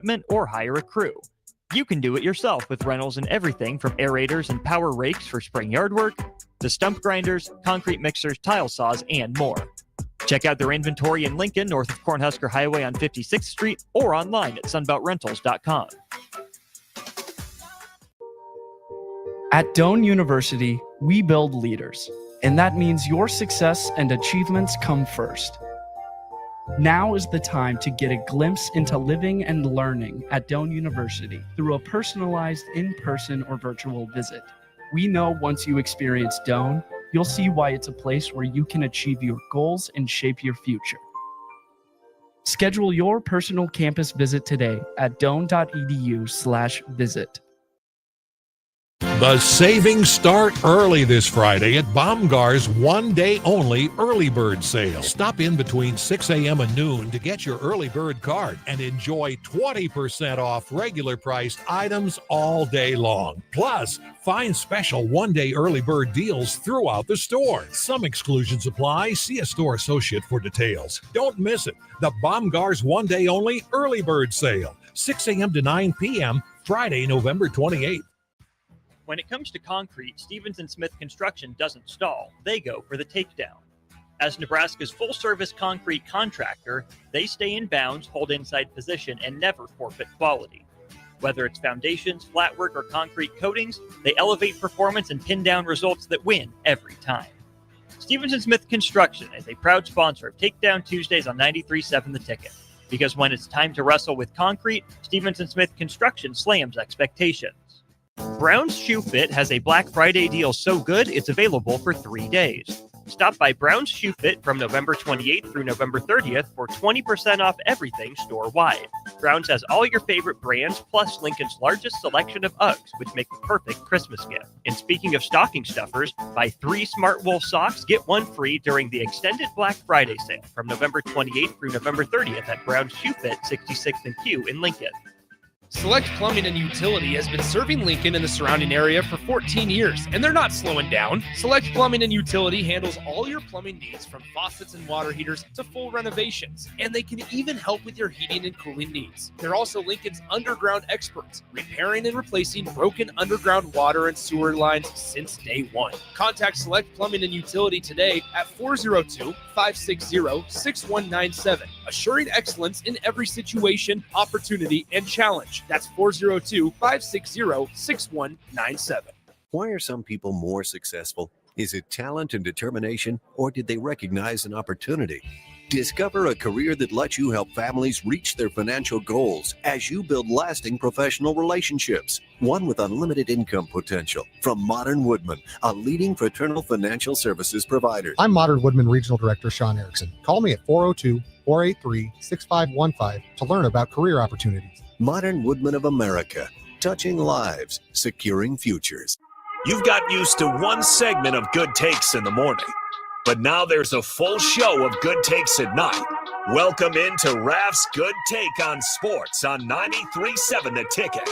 equipment or hire a crew. You can do it yourself with rentals and everything from aerators and power rakes for spring yard work to stump grinders, concrete mixers, tile saws, and more. Check out their inventory in Lincoln, north of Cornhusker Highway on 56th Street, or online at sunbeltrentals.com. At Doane University, we build leaders, and that means your success and achievements come first. Now is the time to get a glimpse into living and learning at Doane University through a personalized in-person or virtual visit. We know once you experience Doane, you'll see why it's a place where you can achieve your goals and shape your future. Schedule your personal campus visit today at doane.edu/visit. The savings start early this Friday at Baumgar's one-day-only early bird sale. Stop in between 6 a.m. and noon to get your early bird card and enjoy 20% off regular priced items all day long. Plus, find special one-day early bird deals throughout the store. Some exclusions apply. See a store associate for details. Don't miss it. The Baumgar's one-day-only early bird sale, 6 a.m. to 9 p.m., Friday, November 28th. When it comes to concrete, Stevens & Smith Construction doesn't stall. They go for the takedown. As Nebraska's full-service concrete contractor, they stay in bounds, hold inside position, and never forfeit quality. Whether it's foundations, flatwork, or concrete coatings, they elevate performance and pin down results that win every time. Stevens & Smith Construction is a proud sponsor of Takedown Tuesdays on 93.7 The Ticket. Because when it's time to wrestle with concrete, Stevens & Smith Construction slams expectations. Brown's Shoe Fit has a Black Friday deal so good it's available for 3 days. Stop by Brown's Shoe Fit from November 28th through November 30th for 20% off everything store-wide. Brown's has all your favorite brands, plus Lincoln's largest selection of Uggs, which make the perfect Christmas gift. And speaking of stocking stuffers, buy 3 Smart Wool socks, get 1 free during the extended Black Friday sale from November 28th through November 30th at Brown's Shoe Fit, 66th and Q in Lincoln. Select Plumbing and Utility has been serving Lincoln and the surrounding area for 14 years, and they're not slowing down. Select Plumbing and Utility handles all your plumbing needs, from faucets and water heaters to full renovations, and they can even help with your heating and cooling needs. They're also Lincoln's underground experts, repairing and replacing broken underground water and sewer lines since day one. Contact Select Plumbing and Utility today at 402-560-6197, assuring excellence in every situation, opportunity, and challenge. That's 402-560-6197. Why are some people more successful? Is it talent and determination, or did they recognize an opportunity? Discover a career that lets you help families reach their financial goals as you build lasting professional relationships. One with unlimited income potential. From Modern Woodman, a leading fraternal financial services provider. I'm Modern Woodman Regional Director Sean Erickson. Call me at 402-483-6515 to learn about career opportunities. Modern Woodman of America, touching lives, securing futures. You've got used to one segment of Good Takes in the morning, but now there's a full show of Good Takes at night. Welcome into Raff's Good Take on Sports on 93.7 The Ticket.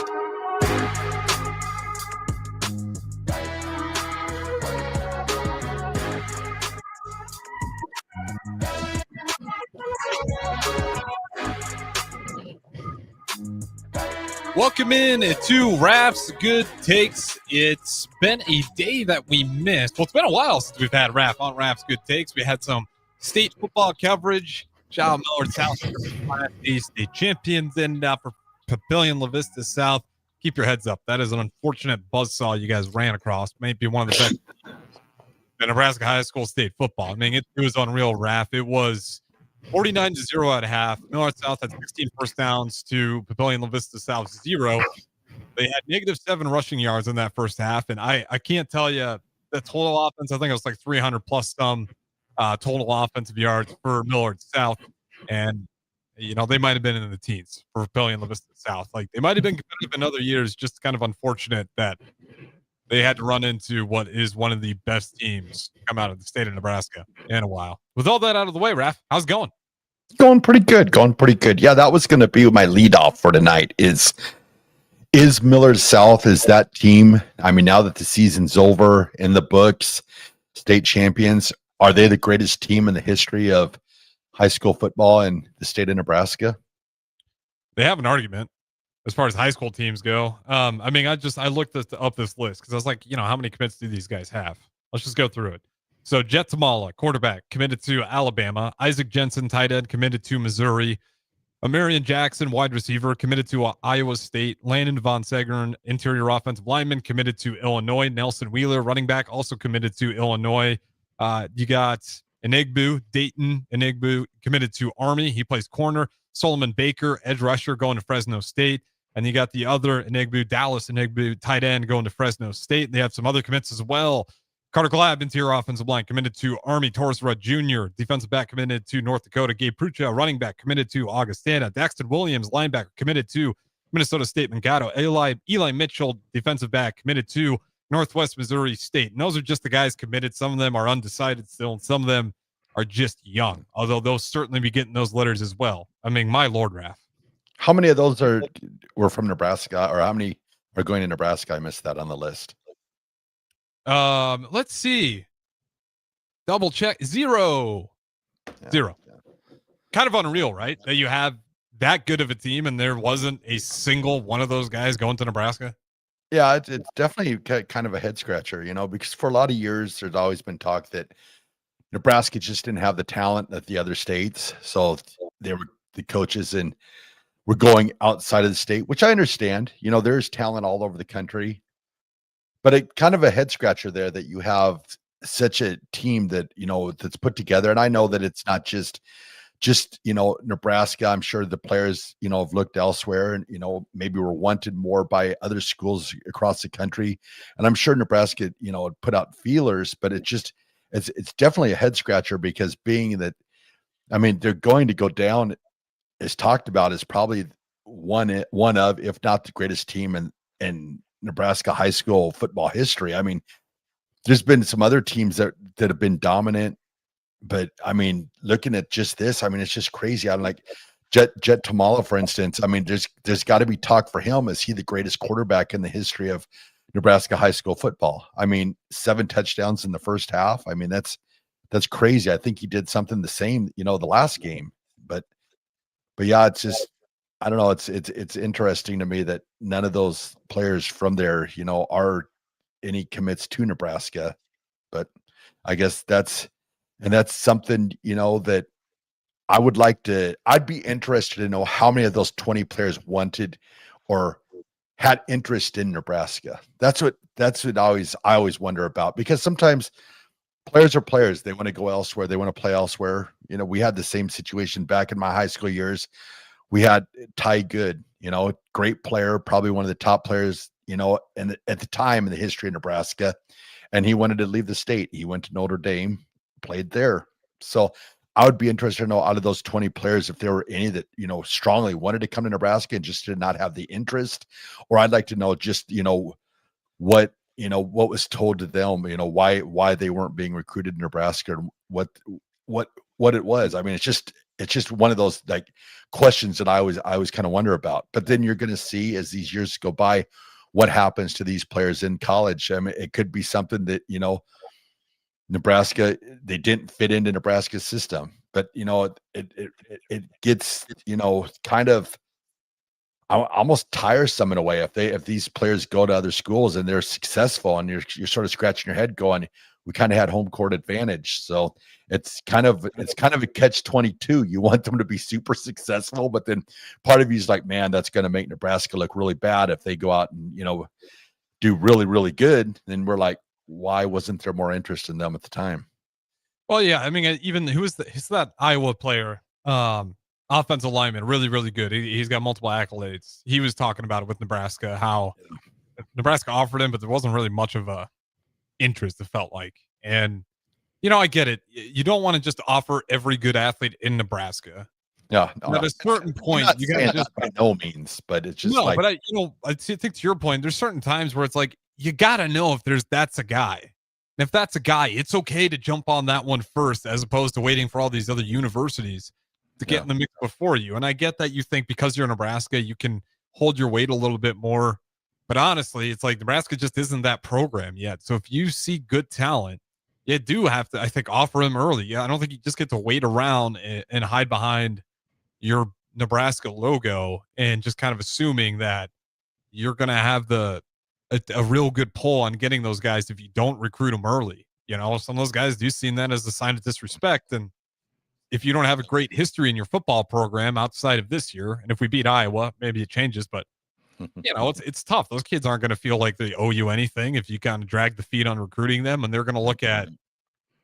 Welcome in to Raff's Good Takes. It's been a day that we missed. Well, it's been a while since we've had Raff on Raff's Good Takes. We had some state football coverage. Shout out Millard South, state champions, and for Papillion La Vista South. Keep your heads up. That is an unfortunate buzzsaw you guys ran across. Maybe one of the best in Nebraska high school state football. I mean, it was unreal, Raff. It was 49-0 at half. Millard South had 16 first downs to Papillion La Vista South 0. They had -7 rushing yards in that first half, and I can't tell you the total offense. I think it was like 300 plus some total offensive yards for Millard South, and you know they might have been in the teens for Papillion La Vista South. Like they might have been competitive in other years. Just kind of unfortunate that they had to run into what is one of the best teams to come out of the state of Nebraska in a while. With all that out of the way, Raff, how's it going? Going pretty good. Yeah, that was going to be my lead off for tonight is Millard South, is that team, I mean, now that the season's over, in the books, state champions, are they the greatest team in the history of high school football in the state of Nebraska? They have an argument. as far as high school teams go. I mean, I looked up this list because I was like, how many commits do these guys have? Let's just go through it. So Jet Tamala, quarterback, committed to Alabama. Isaac Jensen, tight end, committed to Missouri. Amarian Jackson, wide receiver, committed to Iowa State. Landon Von Segern, interior offensive lineman, committed to Illinois. Nelson Wheeler, running back, also committed to Illinois. You got Enigbu, Dayton Enigbu, committed to Army. He plays corner. Solomon Baker, edge rusher, going to Fresno State. And you got the other Enigbu, Dallas Enigbu, tight end, going to Fresno State. They have some other commits as well. Carter Glab, interior offensive line, committed to Army. Torres Rudd Jr., defensive back, committed to North Dakota. Gabe Prucha, running back, committed to Augustana. Daxton Williams, linebacker, committed to Minnesota State Mankato. Eli Mitchell, defensive back, committed to Northwest Missouri State. And those are just the guys committed. Some of them are undecided still, and some of them are just young, although they'll certainly be getting those letters as well. I mean, my Lord, Raff. How many of those were from Nebraska, or how many are going to Nebraska? I missed that on the list. Let's see. Double check. Zero. Yeah. Kind of unreal, right? That you have that good of a team and there wasn't a single one of those guys going to Nebraska. Yeah, it's definitely kind of a head scratcher, because for a lot of years there's always been talk that Nebraska just didn't have the talent that the other states. So the coaches and were going outside of the state, which I understand. There's talent all over the country. But it kind of a head scratcher there that you have such a team that, that's put together. And I know that it's not just Nebraska. I'm sure the players, have looked elsewhere and, maybe were wanted more by other schools across the country. And I'm sure Nebraska, put out feelers, but it's definitely a head scratcher because being that, I mean, they're going to go down as talked about as probably one of, if not the greatest team in Nebraska high school football history. I mean, there's been some other teams that have been dominant, but I mean, looking at just this, I mean, it's just crazy. I'm like Jet Tamala, for instance. I mean, there's got to be talk for him. Is he the greatest quarterback in the history of Nebraska high school football? I mean, 7 touchdowns in the first half. I mean, that's crazy. I think he did something the same, the last game, but yeah, it's just, I don't know. It's interesting to me that none of those players from there, are any commits to Nebraska. But I guess that's something, that I'd be interested to know how many of those 20 players wanted or had interest in Nebraska. That's what I always wonder about, because sometimes players are players. They want to go elsewhere. They want to play elsewhere. We had the same situation back in my high school years. We had Ty Good, great player, probably one of the top players, and at the time in the history of Nebraska, and he wanted to leave the state. He went to Notre Dame, played there. So I would be interested to know out of those 20 players, if there were any that, strongly wanted to come to Nebraska and just did not have the interest, or I'd like to know just, what was told to them, why they weren't being recruited in Nebraska and what it was. I mean, it's just one of those like questions that I always kind of wonder about. But then you're going to see as these years go by, what happens to these players in college. I mean, it could be something that, Nebraska, they didn't fit into Nebraska's system, but it gets, kind of almost tiresome in a way if these players go to other schools and they're successful and you're sort of scratching your head going, we kind of had home court advantage. So it's kind of a catch-22. You want them to be super successful, but then part of you is like, man, that's going to make Nebraska look really bad if they go out and, do really, really good. Then we're like, why wasn't there more interest in them at the time? Well, yeah. I mean, even who's that Iowa player, offensive lineman, really, really good. He's got multiple accolades. He was talking about it with Nebraska, how Nebraska offered him, but there wasn't really much of a interest, it felt like. And I get it. You don't want to just offer every good athlete in Nebraska. Yeah, at a certain point, you got to just by no means, but it's just but I think to your point, there's certain times where it's like you got to know if that's a guy. And if that's a guy, it's okay to jump on that one first, as opposed to waiting for all these other universities to get in the mix before you. And I get that you think because you're in Nebraska, you can hold your weight a little bit more. But honestly, it's like Nebraska just isn't that program yet. So if you see good talent, you do have to, I think, offer them early. Yeah, I don't think you just get to wait around and hide behind your Nebraska logo and just kind of assuming that you're going to have a real good pull on getting those guys if you don't recruit them early. Some of those guys do see that as a sign of disrespect. And if you don't have a great history in your football program outside of this year, and if we beat Iowa, maybe it changes, but it's tough. Those kids aren't going to feel like they owe you anything if you kind of drag the feet on recruiting them, and they're going to look at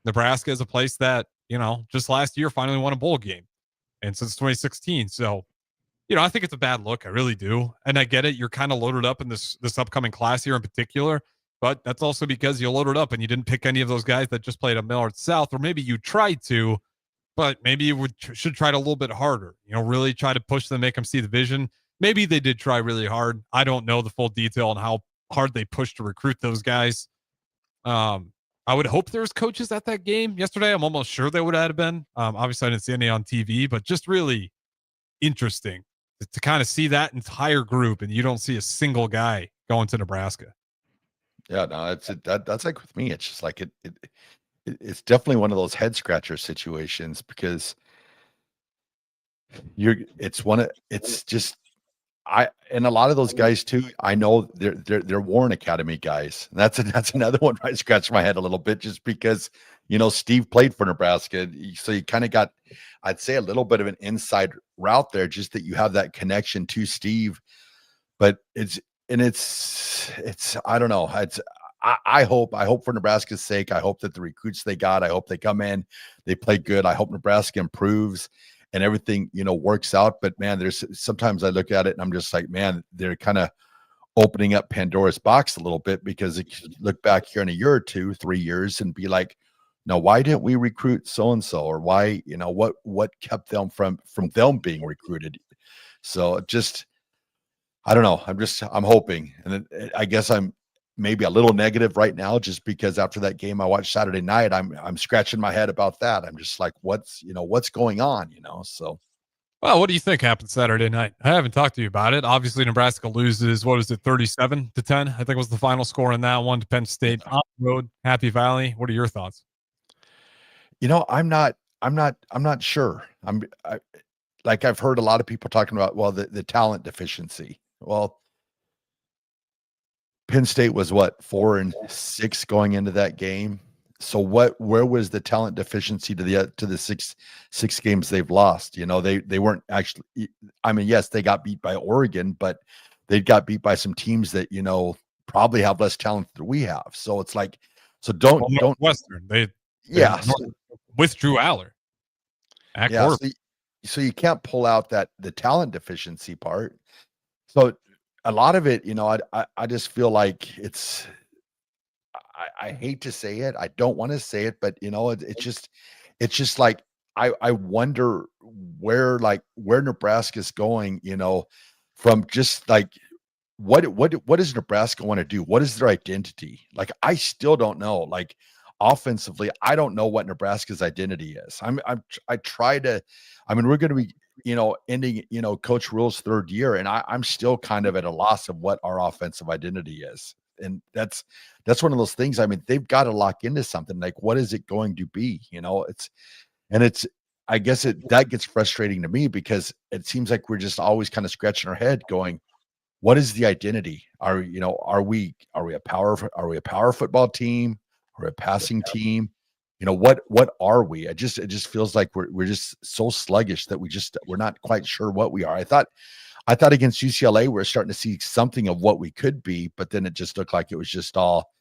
Nebraska as a place that, just last year finally won a bowl game, and since 2016. So, I think it's a bad look. I really do. And I get it. You're kind of loaded up in this upcoming class here in particular, but that's also because you loaded up and you didn't pick any of those guys that just played at Millard South, or maybe you tried to, but maybe you should try it a little bit harder, really try to push them, make them see the vision. Maybe they did try really hard. I don't know the full detail on how hard they pushed to recruit those guys. I would hope there was coaches at that game yesterday. I'm almost sure they would have been. Obviously I didn't see any on TV, but just really interesting to kind of see that entire group and you don't see a single guy going to Nebraska. Yeah, no, that's like with me. It's just like it's definitely one of those head scratcher situations because and a lot of those guys too, I know they're Warren Academy guys. And that's another one where I scratch my head a little bit just because, Steve played for Nebraska. So you kind of got, I'd say, a little bit of an inside route there, just that you have that connection to Steve. But it's I don't know. I hope for Nebraska's sake, I hope that the recruits they got, I hope they come in, they play good. I hope Nebraska improves and everything, works out. But man, there's sometimes I look at it and I'm just like, man, they're kind of opening up Pandora's box a little bit, because if you look back here in a year or 2, 3 years and be like, no, why didn't we recruit so-and-so? Or why, what kept them from them being recruited? So just, I don't know. I'm hoping. And then I guess I'm maybe a little negative right now, just because after that game I watched Saturday night, I'm scratching my head about that. I'm just like, what's going on, so. Well, what do you think happened Saturday night? I haven't talked to you about it. Obviously Nebraska loses, 37-10? I think was the final score in that one to Penn State on the road, Happy Valley. What are your thoughts? I'm not sure. Like I've heard a lot of people talking about, well, the talent deficiency. Well, Penn State was 4-6 going into that game. So where was the talent deficiency to the six games they've lost? They weren't actually, yes, they got beat by Oregon, but they got beat by some teams that, probably have less talent than we have. So it's like, don't Western. They so, with Drew Aller. So you can't pull out the talent deficiency part. So a lot of it, I just feel like I hate to say it. I don't want to say it, but it's just like, I wonder where Nebraska's going, from just like, what does Nebraska want to do? What is their identity? Like, I still don't know. Like, offensively, I don't know what Nebraska's identity is. We're going to be, ending, Coach Rule's 3rd year, and I'm still kind of at a loss of what our offensive identity is. And that's one of those things. They've got to lock into something. Like, what is it going to be? I guess that gets frustrating to me, because it seems like we're just always kind of scratching our head going, what is the identity? Are we a power football team? Or a passing team? What are we? It just feels like we're just so sluggish that we're not quite sure what we are. I thought against UCLA we're starting to see something of what we could be, but then it just looked like it was just all,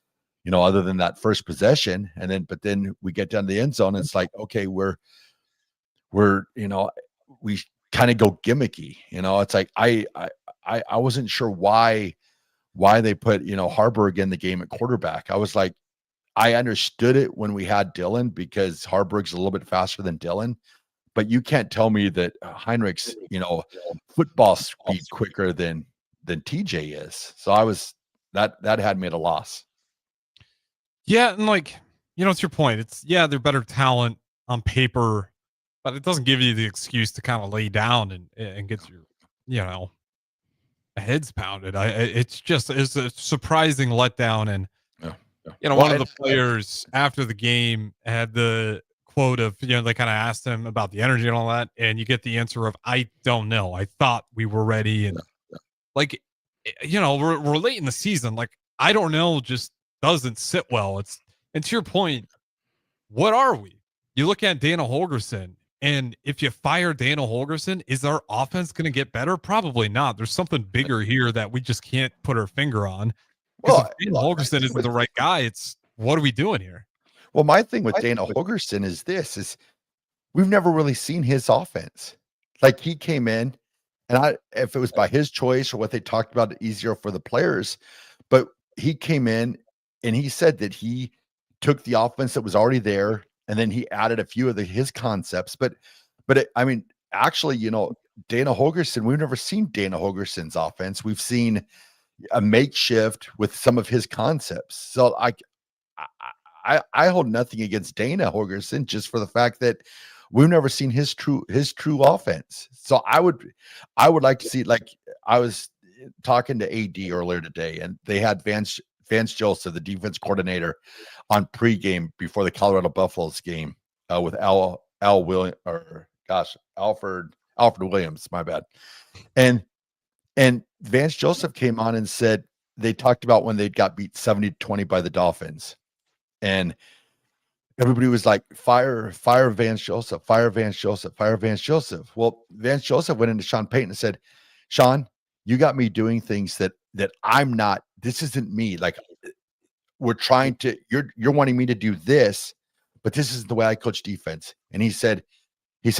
other than that first possession. But then we get down to the end zone and it's like, okay, we're we kind of go gimmicky. It's like I wasn't sure why they put, Harburg in the game at quarterback. I was like, I understood it when we had Dillon, because Harburg's a little bit faster than Dillon, but you can't tell me that Heinrich's, football speed quicker than TJ is. So that had me at a loss. Yeah. And it's your point. They're better talent on paper, but it doesn't give you the excuse to kind of lay down and get your, heads pounded. It's a surprising letdown. And, one of the players after the game had the quote of, they kind of asked him about the energy and all that, and you get the answer of, I don't know. I thought we were ready. And like, we're late in the season. Like, I don't know, just doesn't sit well. And to your point, what are we? You look at Dana Holgerson, and if you fire Dana Holgerson, is our offense going to get better? Probably not. There's something bigger here that we just can't put our finger on. Because if Dana Holgerson isn't the right guy, it's what are we doing here? Well, my thing with Dana Holgerson is we've never really seen his offense. Like, he came in, and if it was by his choice or what they talked about, easier for the players, but he came in and he said that he took the offense that was already there, and then he added a few of his concepts. But actually, Dana Holgerson, we've never seen Dana Holgerson's offense. We've seen a makeshift with some of his concepts. So I hold nothing against Dana Holgerson, just for the fact that we've never seen his true offense. So I would like to see, like, I was talking to AD earlier today, and they had Vance Joseph, the defense coordinator, on pregame before the Colorado Buffaloes game with Alfred Williams, my bad. And Vance Joseph came on and said they talked about when they got beat 70-20 by the Dolphins. And everybody was like, fire Vance Joseph, fire Vance Joseph, fire Vance Joseph. Well, Vance Joseph went into Sean Payton and said, Sean, you got me doing things that I'm not, this isn't me. Like, we're trying to, you're wanting me to do this, but this is the way I coach defense. And he said,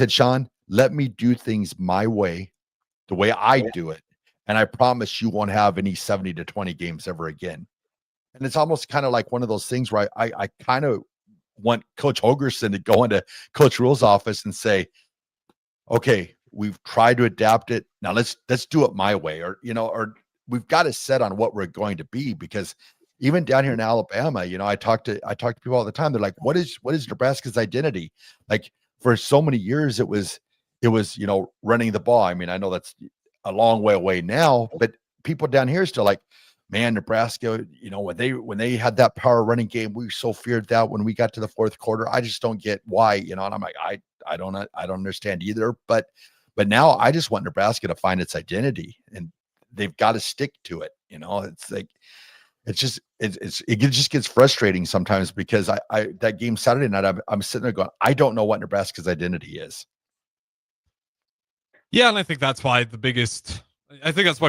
Sean, let me do things my way, the way I do it. And I promise you won't have any 70-20 games ever again. And it's almost kind of like one of those things where I kind of want Coach Holgerson to go into Coach Rule's office and say, okay, we've tried to adapt it. Now let's do it my way, or we've got to set on what we're going to be, because even down here in Alabama, I talk to people all the time. They're like, what is Nebraska's identity? Like, for so many years, it was, running the ball. I mean, I know that's a long way away now, but people down here are still like, man, Nebraska, when they had that power running game, we so feared that when we got to the fourth quarter. I just don't get why, and I'm like, I don't understand either. But now I just want Nebraska to find its identity, and they've got to stick to it. It's like, it just gets frustrating sometimes, because I that game Saturday night, I'm sitting there going, I don't know what Nebraska's identity is. Yeah, and I think that's why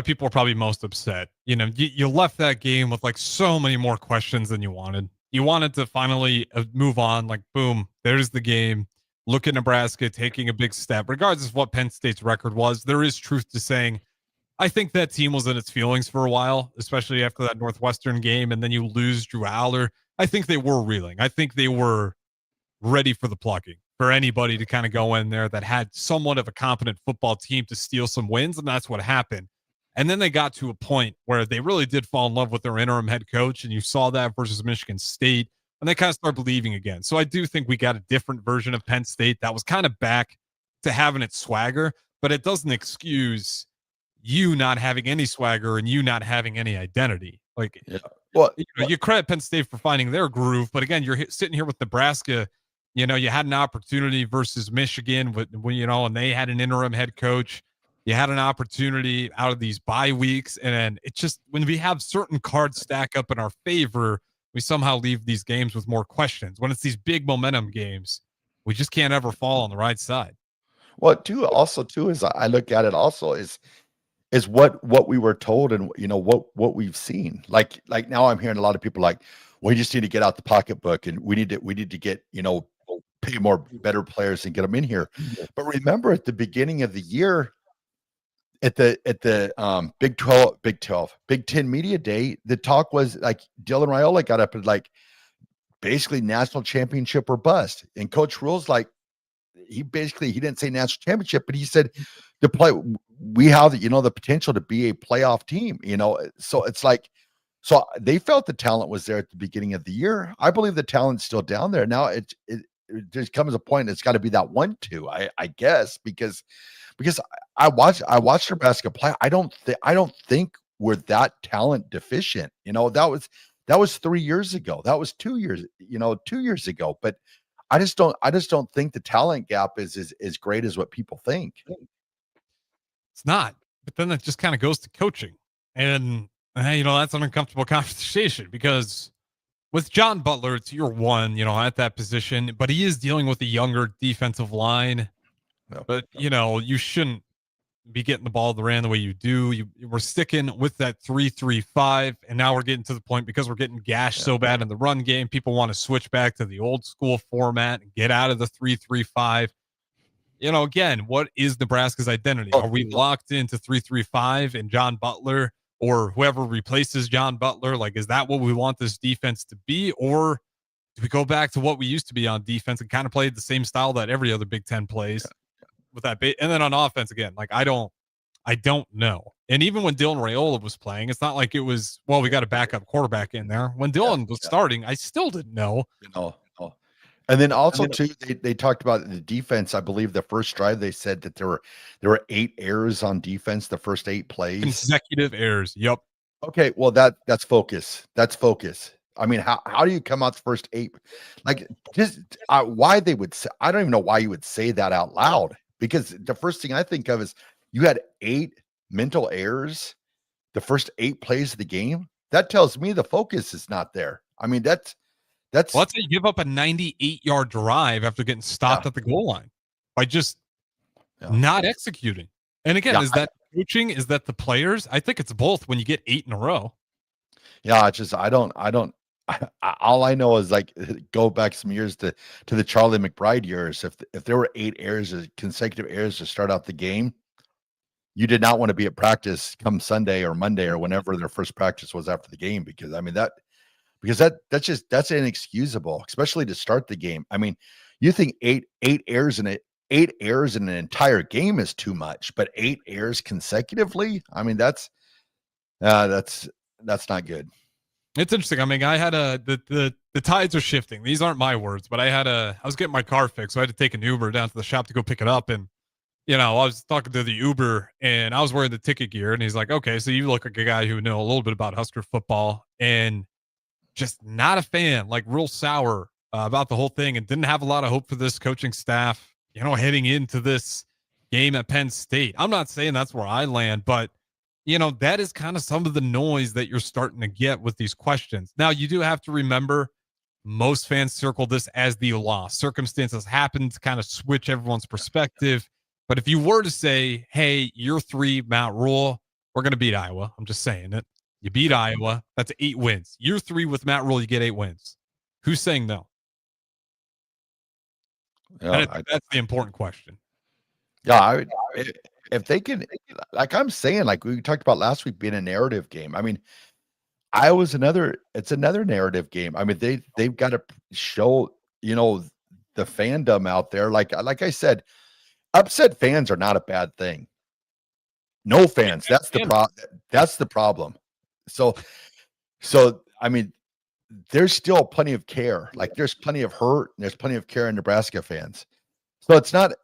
people are probably most upset. You left that game with like so many more questions than you wanted. You wanted to finally move on, like, boom, there's the game. Look at Nebraska taking a big step, regardless of what Penn State's record was. There is truth to saying, I think that team was in its feelings for a while, especially after that Northwestern game, and then you lose Drew Aller. I think they were reeling. I think they were ready for the plucking, for anybody to kind of go in there that had somewhat of a competent football team to steal some wins, and that's what happened. And then they got to a point where they really did fall in love with their interim head coach, and you saw that versus Michigan State, and they kind of start believing again. So I do think we got a different version of Penn State that was kind of back to having its swagger, but it doesn't excuse you not having any swagger and you not having any identity. Like, yeah. Well, you credit Penn State for finding their groove, but again, you're sitting here with Nebraska. You had an opportunity versus Michigan and they had an interim head coach. You had an opportunity out of these bye weeks. And it's just, when we have certain cards stack up in our favor, we somehow leave these games with more questions. When it's these big momentum games, we just can't ever fall on the right side. Well, is I look at it also is what we were told, and what we've seen. Like now I'm hearing a lot of people like, we just need to get out the pocketbook, and we need to get, pay more better players and get them in here. But remember, at the beginning of the year, at the Big 10 Media Day, the talk was like Dylan Raiola got up and like, basically national championship or bust. And Coach Rule's like, he didn't say national championship, but he said we have the potential to be a playoff team, so it's like, so they felt the talent was there at the beginning of the year. I believe the talent's still down there. Now it just comes a point, it's got to be that 1-2, I guess, because I watched Nebraska play. I don't think we're that talent deficient. That was 3 years ago. That was 2 years, 2 years ago. But I just don't think the talent gap is as great as what people think. It's not. But then that just kind of goes to coaching. And, that's an uncomfortable conversation because with John Butler, it's year one, at that position, but he is dealing with a younger defensive line. No. But, you shouldn't be getting the ball ran the way you do. We're sticking with that 3-3-5, and now we're getting to the point because we're getting gashed so bad in the run game. People want to switch back to the old school format and get out of the 3-3-5. Again, what is Nebraska's identity? Are we locked into 3-3-5 and John Butler or whoever replaces John Butler? Like, is that what we want this defense to be? Or do we go back to what we used to be on defense and kind of play the same style that every other Big Ten plays with that? And then on offense, again, like, I don't know. And even when Dylan Raiola was playing, it's not like it was, well, we got a backup quarterback in there. When Dylan was starting, I still didn't know. And then also too, they talked about the defense. I believe the first drive they said that there were 8 errors on defense the first 8 plays. Consecutive errors. Yep. Okay, well that's focus. That's focus. I mean, how do you come out the first 8? Like, just why they would say, I don't even know why you would say that out loud, because the first thing I think of is you had 8 mental errors the first 8 plays of the game. That tells me the focus is not there. I mean, that's how you give up a 98-yard drive after getting stopped at the goal line by just not executing. And again, is that coaching? Is that the players? I think it's both when you get 8 in a row. Yeah, it's just all I know is, like, go back some years to the Charlie McBride years. If there were 8 errors, consecutive errors to start out the game, you did not want to be at practice come Sunday or Monday or whenever their first practice was after the game, because I mean that's inexcusable, especially to start the game. I mean, you think 8 errors in 8 errors in an entire game is too much, but 8 errors consecutively, I mean, that's not good. It's interesting. I mean, I had the tides are shifting. These aren't my words, but I was getting my car fixed, so I had to take an Uber down to the shop to go pick it up. And, I was talking to the Uber and I was wearing the ticket gear, and he's like, okay, so you look like a guy who know a little bit about Husker football, and just not a fan, like real sour about the whole thing, and didn't have a lot of hope for this coaching staff, heading into this game at Penn State. I'm not saying that's where I land, but, that is kind of some of the noise that you're starting to get with these questions. Now, you do have to remember, most fans circle this as the loss. Circumstances happen to kind of switch everyone's perspective. But if you were to say, hey, year 3, Matt Rule, we're going to beat Iowa. I'm just saying it. You beat Iowa. That's 8 wins. Year 3 with Matt Rule, you get 8 wins. Who's saying no? That's the important question. Yeah, if they can, like I'm saying, like we talked about last week, being a narrative game. I mean, it's another narrative game. I mean, they've got to show, the fandom out there. Like I said, upset fans are not a bad thing. No fans. That's the problem. So I mean, there's still plenty of care. Like, there's plenty of hurt, and there's plenty of care in Nebraska fans. So it's not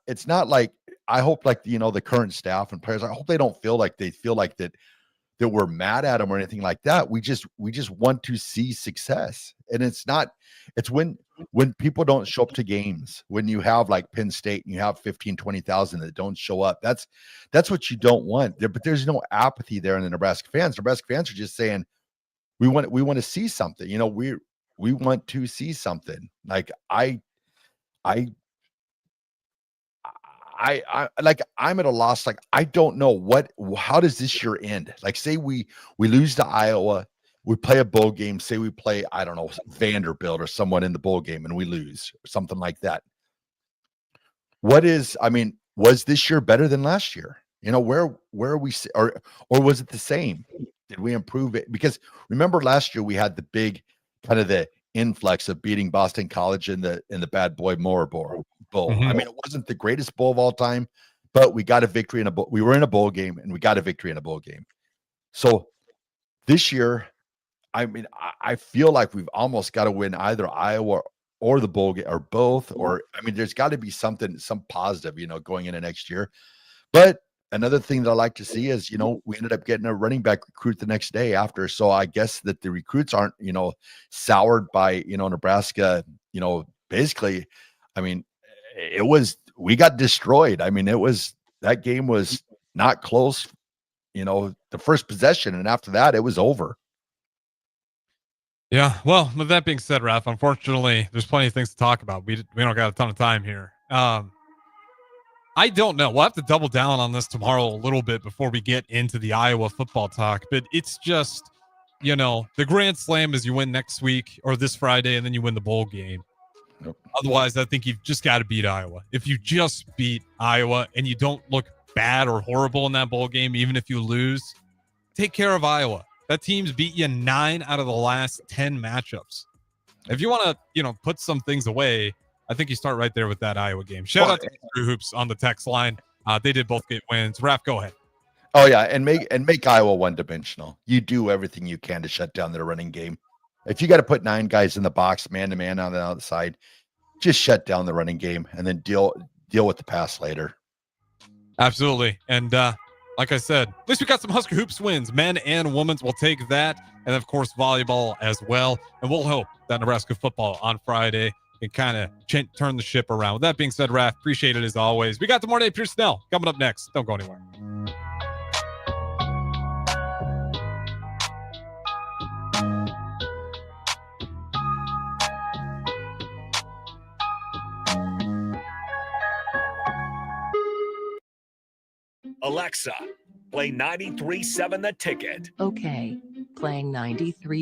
like, I hope, like, the current staff and players, I hope they don't feel like that we're mad at them or anything like that. We just want to see success. And it's when people don't show up to games, when you have like Penn State and you have 15, 20,000 that don't show up, that's what you don't want there. But there's no apathy there in the Nebraska fans. Nebraska fans are just saying, we want to see something, we want to see something. Like, I'm at a loss. Like, I don't know how does this year end? Like, say we lose to Iowa, we play a bowl game, say we play, I don't know, Vanderbilt or someone in the bowl game, and we lose or something like that. Was this year better than last year? Where are we, or was it the same? Did we improve it? Because remember last year we had the big kind of the influx of beating Boston College in the Bad Boy Moore Bowl. Mm-hmm. I mean, it wasn't the greatest bowl of all time, but we got a victory in a bowl. We were in a bowl game, and we got a victory in a bowl game. So this year, I mean, I feel like we've almost got to win either Iowa or the bowl game, or both. Or, I mean, there's got to be some positive, going into next year. But another thing that I like to see is, we ended up getting a running back recruit the next day after. So I guess that the recruits aren't, soured by, Nebraska, basically, I mean, we got destroyed. I mean, that game was not close, the first possession. And after that, it was over. Yeah. Well, with that being said, Raff, unfortunately, there's plenty of things to talk about. We don't got a ton of time here. I don't know. We'll have to double down on this tomorrow a little bit before we get into the Iowa football talk. But it's just, the grand slam is you win next week or this Friday, and then you win the bowl game. Yep. Otherwise, I think you've just got to beat Iowa. If you just beat Iowa and you don't look bad or horrible in that bowl game, even if you lose, take care of Iowa. That team's beat you 9 out of the last 10 matchups. If you want to, put some things away, I think you start right there with that Iowa game. Shout out to Drew Hoops on the text line. They did both get wins. Raff, go ahead. Oh yeah, and make Iowa one-dimensional. You do everything you can to shut down their running game. If you got to put 9 guys in the box, man-to-man on the outside, just shut down the running game and then deal with the pass later. Absolutely. And like I said, at least we got some Husker Hoops wins. Men and women's will take that. And of course, volleyball as well. And we'll hope that Nebraska football on Friday can kind of turn the ship around. With that being said, Raff, appreciate it as always. We got the Morning Pierce Snell coming up next. Don't go anywhere. Alexa, play 93.7 The Ticket. Okay, playing 93.